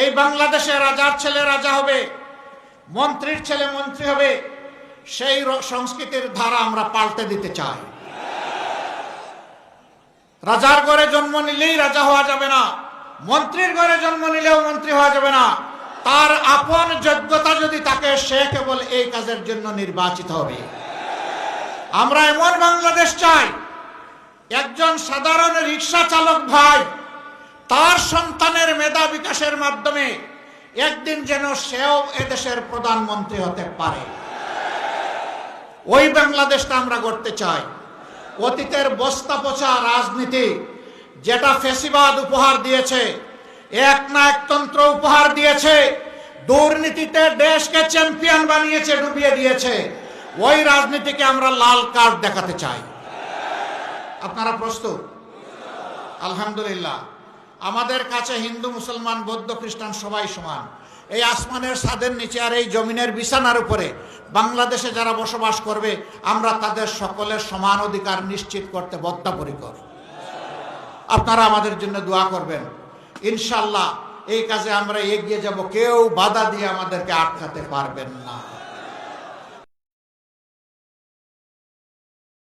এই বাংলাদেশে রাজার ছেলে রাজা হবে, মন্ত্রীর ছেলে মন্ত্রী হবে, সেই সংস্কৃতির ধারা আমরা পাল্টে দিতে চাই। রাজার ঘরে জন্ম নিলেই রাজা হওয়া যাবে না, মন্ত্রীর ঘরে জন্ম নিলেও মন্ত্রী হওয়া যাবে না। তার আপন যোগ্যতা যদি থাকে, সে কেবল এই কাজের জন্য নির্বাচিত হবে। আমরা এমন বাংলাদেশ চাই, একজন সাধারণ রিক্সা চালক ভাই তার সন্তানের মেধা বিকাশের মাধ্যমে একদিন যেন সেও এদেশের প্রধানমন্ত্রী হতে পারে। ওই বাংলাদেশটা আমরা গড়তে চাই। অতীতের বস্তা পচা রাজনীতি, যেটা ফ্যাসিবাদ উপহার দিয়েছে, এক না একতন্ত্র উপহার দিয়েছে, দুর্নীতিতে দেশকে চ্যাম্পিয়ন বানিয়েছে, ডুবিয়ে দিয়েছে, ওই রাজনীতিকে আমরা লাল কার্ড দেখাতে চাই। আপনারা প্রস্তুত? আলহামদুলিল্লাহ। আমাদের কাছে হিন্দু, মুসলমান, বৌদ্ধ, খ্রিস্টান সবাই সমান। এই আসমানের ছাদের নিচে আর এই জমিনের বিছানার উপরে বাংলাদেশে যারা বসবাস করবে, আমরা তাদের সকলের সমান অধিকার নিশ্চিত করতে বদ্ধপরিকর। আপনারা আমাদের জন্য দোয়া করবেন। ইনশাআল্লাহ এই কাজে আমরা এগিয়ে যাব, কেউ বাধা দিয়ে আমাদেরকে আটকাতে পারবেন না।